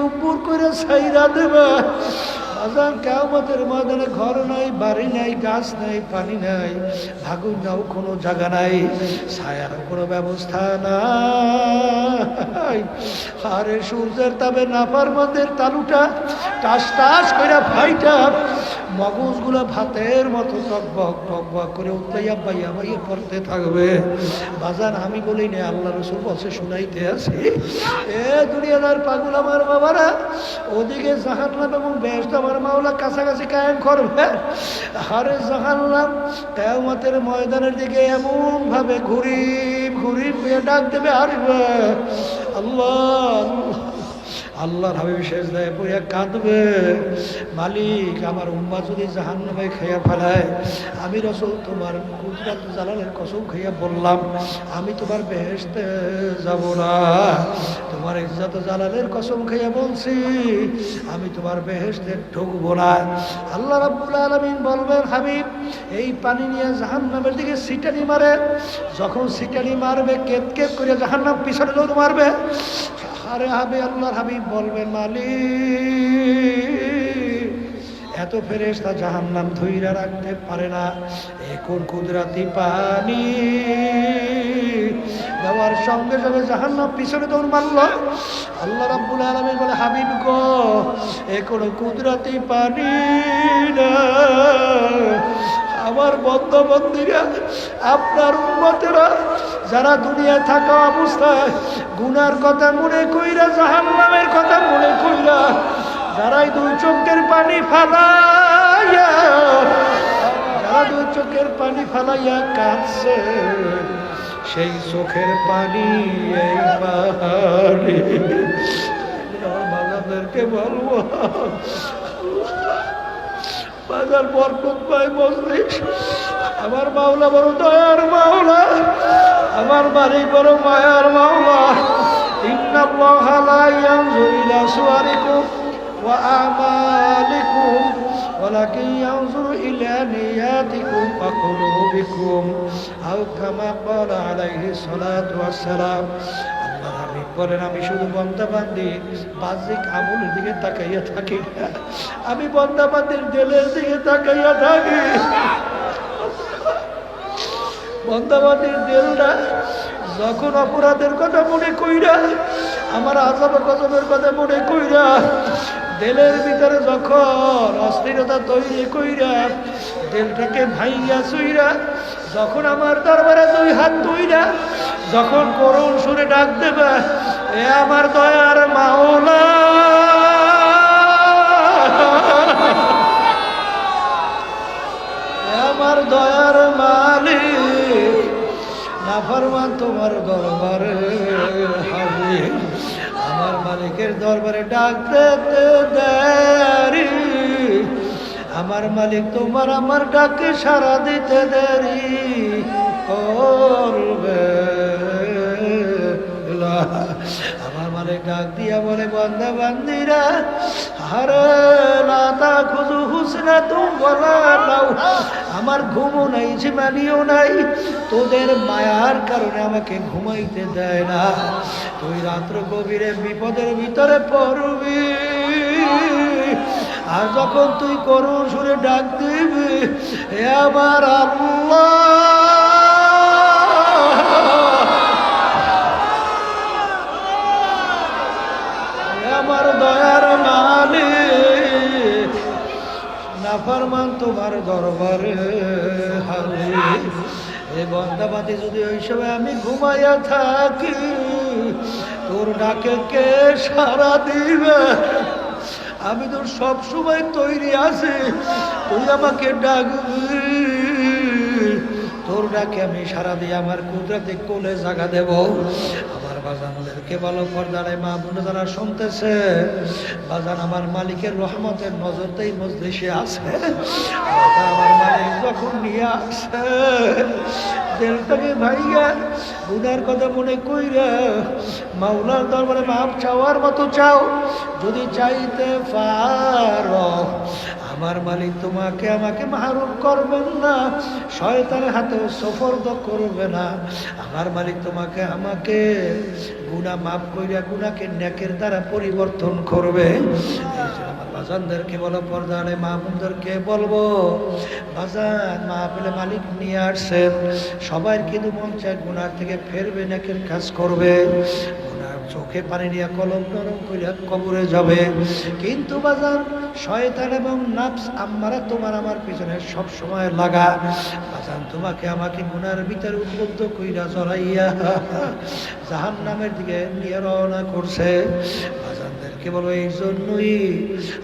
উপর করে ছাইরা দেবে। বাজান কিয়ামতের ময়দানে ঘর নাই, বাড়ি নাই, গাছ নাই, পানি নাই, ভাগুন নাও কোনো জায়গা নাই, ছায়ার কোনো ব্যবস্থা নাই। আরে সূর্যের তাপে নাফরমানদের তালুটা টাস টাস করে ফাইটা মগজগুলো ভাতের মতো টকবক টকবক করে উতলাইয়া বাইয়া বাইয়া পড়তে থাকবে। বাজান আমি বলি না, আল্লাহ রাসূল বলছে শুনাইতে আছি। এ দুনিয়াদার পাগল আমার বাবারা, ওদিকে জাহান্নাম এবং বেহেশত আমার মাওলা কাছাকাছি কায়েম করবে। আরে জাহান্নাম কিয়ামতের ময়দানের দিকে এমন ভাবে ঘুরি ঘুরি ডাক দেবে, আসবে আল্লাহ। আল্লাহর হাবিব সেজদায় পড়ে কাঁদবে, মালিক আমার উম্মাহ যদি জাহান্নামে খাইয়া ফেলায়, আমি রাসূল তোমার কুদরত জালালের কসম খাইয়া বললাম আমি তোমার বেহেশতে যাব না। তোমার ইজ্জত জালালের কসম খাইয়া বলছি আমি তোমার বেহেশতে ঢুকবো না। আল্লাহ রাব্বুল আলামিন বলবেন, হাবিব এই পানি নিয়ে জাহান্নামের দিকে সিটানি মারে। যখন সিটানি মারবে, কেত কেত করে জাহান্নাম পিছনে দৌড় মারবে। আরে হাবিব, আল্লাহর হাবিব বলবেন, মালিক এত ফেরেশতা জাহান্নাম ধইরা রাখতে পারে না, এখন কুদরতি পানি দেওয়ার সঙ্গে সঙ্গে জাহান্নাম পিছনে দৌড় মারল। আল্লাহ রাব্বুল আলামিন বলে, হাবিব গো এখন কুদরতি পানি না। আমার বন্ধুরা, আপনার উম্মতেরা যারা দুনিয়া থাকা অবস্থায় গুনার কথা মনে কইরা, জাহান্নামের কথা মনে কইরা যারাই দুই চোখের পানি ফালাইয়া, যারা দুই চোখের পানি ফালাইয়া কাঁদছে, সেই চোখের পানি এই পানি বাজারদেরকে বলবো, বাজার বরকত পাই বলছিস। আমার মাওলা বড় দয়ার মাওলা, আমার মালিক বড় মায়ার মাওলা। ইন্নাল্লাহা লা ইয়ানজুরু ইলা সুওয়ারিকুম ওয়া আমালিকুম ওয়ালাকিন ইয়ানজুরু ইলা নিয়াতিকুম ওয়া কুলুবিকুম আও কামা ক্বালা আলাইহিস সালাতু ওয়াস সালাম। আল্লাহ হাবিব বলেন, আমি শুধু বান্দাবান্দি বাহ্যিক আমলের দিকে তাকাইয়া থাকি না, আমি বান্দাবান্দির দিলের দিকে তাকাইয়া থাকি। বান্দাবান্দির দিলটা যখন অপরাধের কথা মনে কইরা, আমার আযাব গজবের কথা মনে কইরা, দিলের ভিতরে যখন অস্থিরতা তৈরি কইরা, দিলটাকে ভাইয়া চুইরা, যখন আমার দরবারে দুই হাত তুইরা যখন করুণ সুরে ডাক দেবে, এ আমার দয়ার মাওলা, এ আমার দয়ার মালিক, নাফরমান তোমার দরবারে হাজির। আমার মালিকের দরবারে ডাক দিতে দেরি, আমার মালিক তোমার আমার ডাকে সাড়া দিতে দেরি করবে। আমার মালিক ডাক দিয়া বলে, বান্দা বান্দিরা, আরে লা তাখুযু হুসনাতুম ওয়ালা নাও, আমার ঘুমও নাই, ঝিমানিও নাই, তোদের মায়ার কারণে আমাকে ঘুমাইতে দেয় না। তুই রাত্র গভীরে বিপদের ভিতরে পড়বি, আর যখন তুই করুণ সুরে ডাক দিবি, হে আমার আল্লাহ, হে আমার দয়ার মালিক, নাফরমান তোমার দরবারে হাজির। এ বান্দাবান্দি যদি ওই সময় আমি ঘুমাইয়া থাকি, তোর ডাকে কে সাড়া দিবে? আমি তোর সব সময় তৈরি আছি, তুই আমাকে ডাকবি, তোর ডাকে আমি সাড়া দিয়ে আমার কুদরতে কোলে জায়গা দেব। আমার বাজানদেরকে ভালো পর্দায় মা বোনে যারা শুনতেছে, বাজান আমার মালিকের রহমতের নজরতেই মজলিসে আছে। আমার মালিক যখন নিয়ে আসে, দিলটাকে ভাইয়া গুনার কথা মনে কইরা মাওলার দরবারে মাপ চাওয়ার মতো চাও। যদি চাইতে পারো, আমার মালিক তোমাকে আমাকে মাহরুম করবেন না, শয়তানের হাতেও সুপর্দ করবে না। আমার মালিক তোমাকে আমাকে গুনাহ মাফ কইরা গুনাহকে নেকের দ্বারা পরিবর্তন করবে। আমার বাজানদেরকে বলো, পর্দারে মা বোনদেরকে বলবো, বাজান মাহফিলে মালিক নিয়ে আসছেন, সবাই কিন্তু মন চায় গুনাহ থেকে ফেরবে, নেকের কাজ করবে। চোখে পানি নিয়ে কলম নরম কইরা কবরে যাবে, কিন্তু বাজান শয়তান এবং নাফস আম্মারা তোমার আমার পিছনে সব সময় লাগা। বাজান তোমাকে আমাকে গুনার ভিতরে উদ্বুদ্ধ কইরা জড়াইয়া জাহান্নামের দিকে নিয়ে রওনা করছে। বাজানদেরকে বলো, এই জন্যই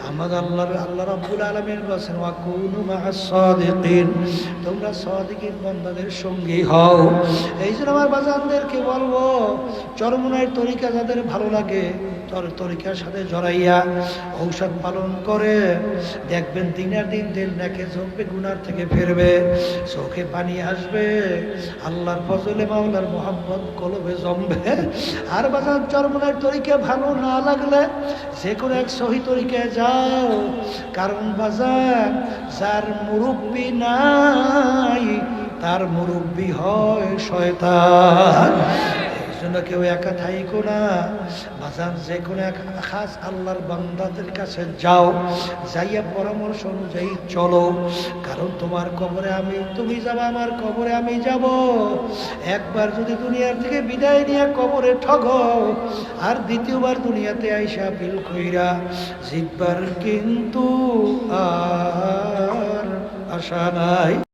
আমাদের আল্লাহ রাব্বুল আলামিন বলেছেন, ওয়া কুনু মা'আস সাদিকিন, তোমরা সাদিকিন বান্দাদের সঙ্গী হও। এই জন্য আমার বাজানদেরকে বলবো, চরমনায়ের তরিকা যাদের ভালো লাগে তরিকার সাথে জড়াইয়া ঔষধ পালন করে দেখবেন দিনের দিন দিল নেকে ঝুঁকবে, গুনার থেকে ফিরবে, চোখে পানি আসবে, আল্লাহর ফজলে মাওলার মোহাম্মদ কলবে জমবে। আর বাজার চরমনায়ের তরিকা ভালো না লাগলে যে কোনো এক সহি তরিকায় যাও, কারণ বাজার যার মুরব্বি নাই তার মুরব্বি হয় শয়তান। জন্য কেউ একা থাইকো না বাজান, যে কোনো এক খাস আল্লাহর বান্দাদের কাছে যাও, যাইয়া পরামর্শ অনুযায়ী চলো, কারণ তোমার কবরে আমি, তুমি যাবা, আমার কবরে আমি যাব। একবার যদি দুনিয়ার থেকে বিদায় নিয়ে কবরে ঠগো, আর দ্বিতীয়বার দুনিয়াতে আইসা বিল কইরা জিতবার কিন্তু আর আশা নাই।